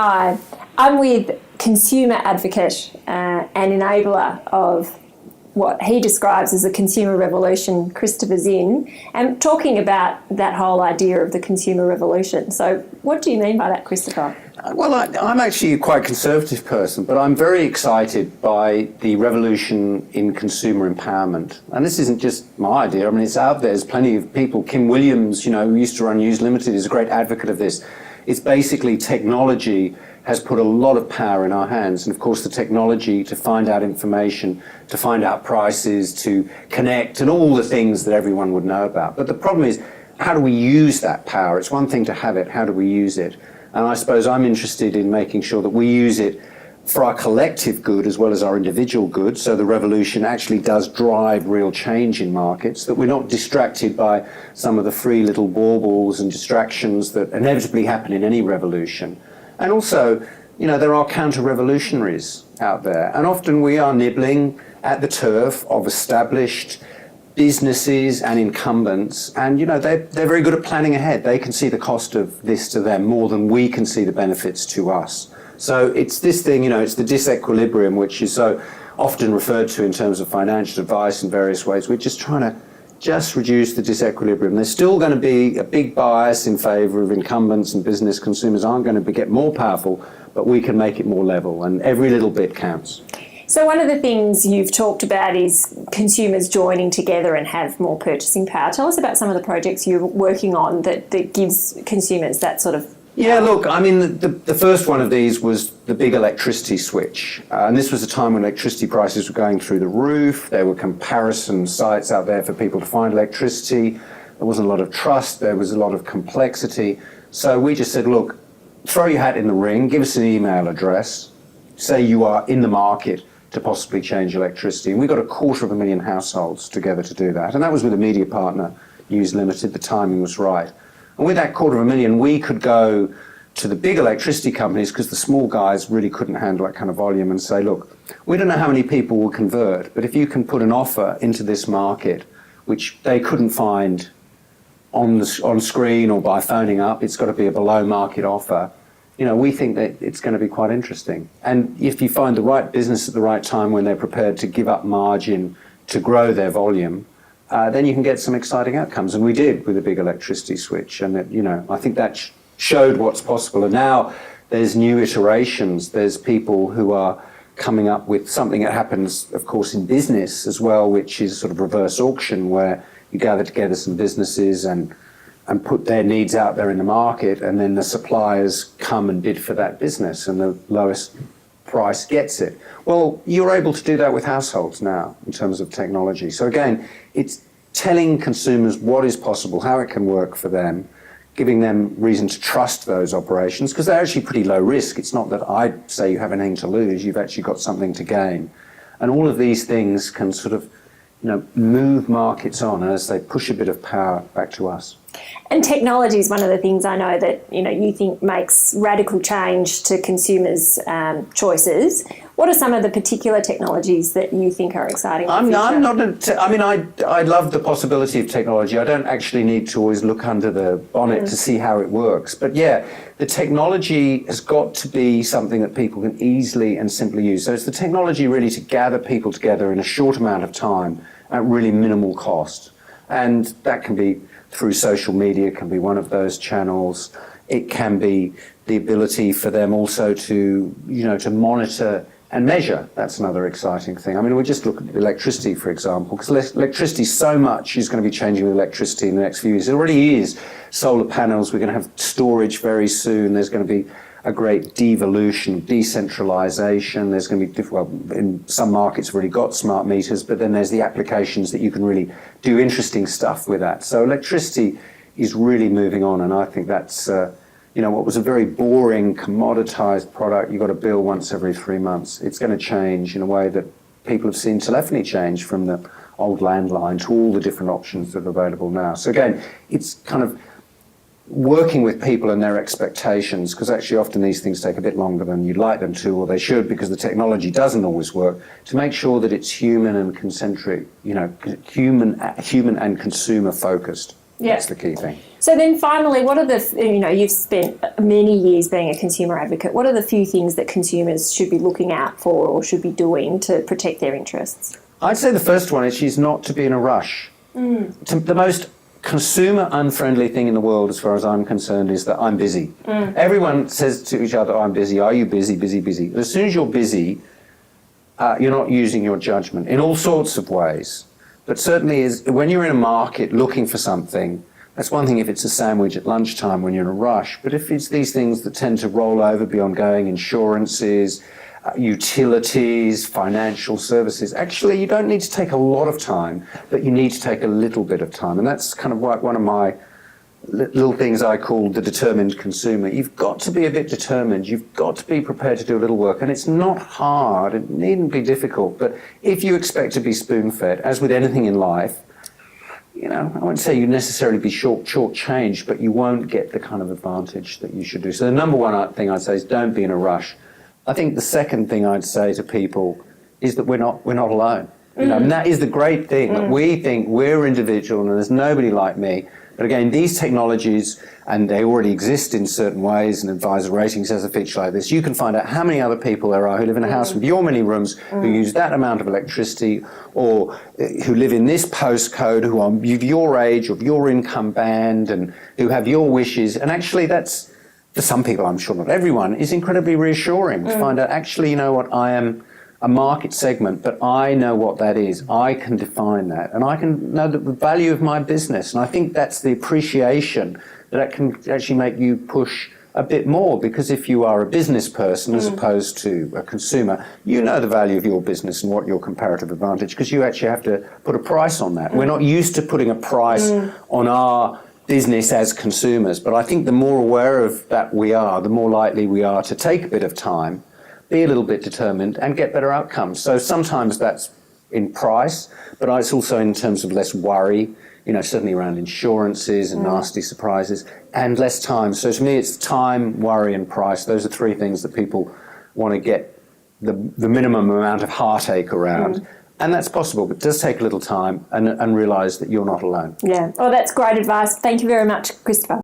Hi, I'm with consumer advocate and enabler of what he describes as a consumer revolution, Christopher Zinn, and talking about that whole idea of the consumer revolution. So what do you mean by that, Christopher? Well, I'm actually a quite conservative person, but I'm very excited by the revolution in consumer empowerment. And this isn't just my idea. I mean, it's out there. There's plenty of people. Kim Williams, who used to run News Limited, is a great advocate of this. It's basically technology has put a lot of power in our hands. And of course, the technology to find out information, to find out prices, to connect, and all the things that everyone would know about. But the problem is, how do we use that power? It's one thing to have it. How do we use it? And I suppose I'm interested in making sure that we use it for our collective good as well as our individual good, so the revolution actually does drive real change in markets, that we're not distracted by some of the free little baubles and distractions that inevitably happen in any revolution. And also, there are counter-revolutionaries out there, and often we are nibbling at the turf of established businesses and incumbents, and they're very good at planning ahead. They can see the cost of this to them more than we can see the benefits to us. So it's this thing, it's the disequilibrium, which is so often referred to in terms of financial advice in various ways. We're just trying to reduce the disequilibrium. There's still going to be a big bias in favour of incumbents, and business consumers aren't going to get more powerful, but we can make it more level, and every little bit counts. So one of the things you've talked about is consumers joining together and have more purchasing power. Tell us about some of the projects you're working on that gives consumers that sort of. Yeah, look, I mean, the first one of these was the big electricity switch. And this was a time when electricity prices were going through the roof. There were comparison sites out there for people to find electricity. There wasn't a lot of trust. There was a lot of complexity. So we just said, look, throw your hat in the ring, give us an email address, say you are in the market to possibly change electricity. And we got 250,000 households together to do that. And that was with a media partner, News Limited. The timing was right. And with that 250,000, we could go to the big electricity companies, because the small guys really couldn't handle that kind of volume, and say, look, we don't know how many people will convert, but if you can put an offer into this market, which they couldn't find on screen or by phoning up, it's got to be a below market offer. We think that it's going to be quite interesting. And if you find the right business at the right time when they're prepared to give up margin to grow their volume, then you can get some exciting outcomes. And we did with a big electricity switch. And, I think that showed what's possible. And now there's new iterations. There's people who are coming up with something that happens, of course, in business as well, which is sort of reverse auction, where you gather together some businesses and put their needs out there in the market, and then the suppliers come and bid for that business, and the lowest price gets it. Well, you're able to do that with households now in terms of technology. So again, it's telling consumers what is possible, how it can work for them, giving them reason to trust those operations, because they're actually pretty low risk. It's not that I say you have anything to lose, you've actually got something to gain. And all of these things can sort of move markets on as they push a bit of power back to us. And technology is one of the things I know that you think makes radical change to consumers' choices. What are some of the particular technologies that you think are exciting? I love the possibility of technology. I don't actually need to always look under the bonnet to see how it works. But yeah, the technology has got to be something that people can easily and simply use. So it's the technology really to gather people together in a short amount of time at really minimal cost. And that can be through social media, can be one of those channels. It can be the ability for them also to monitor and measure. That's another exciting thing. I mean, we just look at electricity, for example, because electricity, so much is going to be changing with electricity in the next few years. It already is. Solar panels, we're going to have storage very soon. There's going to be a great devolution, decentralization. There's going to be, in some markets we've already got smart meters, but then there's the applications that you can really do interesting stuff with that. So electricity is really moving on, and I think that's, what was a very boring, commoditized product, you've got to bill once every 3 months. It's going to change in a way that people have seen telephony change from the old landline to all the different options that are available now. So again, it's kind of working with people and their expectations, because actually often these things take a bit longer than you'd like them to, or they should, because the technology doesn't always work, to make sure that it's human and concentric, human and consumer focused. Yeah. That's the key thing. So then finally, what are you've spent many years being a consumer advocate. What are the few things that consumers should be looking out for or should be doing to protect their interests? I'd say the first one is not to be in a rush. The most consumer unfriendly thing in the world, as far as I'm concerned, is that I'm busy. Everyone says to each other, I'm busy. Are you busy, busy, busy? As soon as you're busy, you're not using your judgment in all sorts of ways. But certainly when you're in a market looking for something, that's one thing if it's a sandwich at lunchtime when you're in a rush. But if it's these things that tend to roll over beyond going, insurances, utilities, financial services, actually you don't need to take a lot of time, but you need to take a little bit of time. And that's kind of one of my little things I call the determined consumer. You've got to be a bit determined. You've got to be prepared to do a little work. And it's not hard. It needn't be difficult. But if you expect to be spoon-fed, as with anything in life, I won't say you necessarily be short-changed, but you won't get the kind of advantage that you should do. So the number one thing I'd say is don't be in a rush. I think the second thing I'd say to people is that we're not alone. And that is the great thing, that we think we're individual and there's nobody like me. But again, these technologies, and they already exist in certain ways, and Advisor Ratings has a feature like this, you can find out how many other people there are who live in a house with your many rooms, who use that amount of electricity, or who live in this postcode, who are your age, of your income band, and who have your wishes. And actually that's, for some people, I'm sure not everyone, is incredibly reassuring to find out, actually, you know what, I am a market segment, but I know what that is. I can define that, and I can know the value of my business. And I think that's the appreciation that can actually make you push a bit more, because if you are a business person as opposed to a consumer, you know the value of your business and what your comparative advantage, because you actually have to put a price on that. We're not used to putting a price on our business as consumers, but I think the more aware of that we are, the more likely we are to take a bit of time, be a little bit determined, and get better outcomes. So sometimes that's in price, but it's also in terms of less worry, certainly around insurances and nasty surprises, and less time. So to me, it's time, worry, and price. Those are three things that people want to get the minimum amount of heartache around. And that's possible, but it does take a little time, and realise that you're not alone. Yeah. Oh, that's great advice. Thank you very much, Christopher.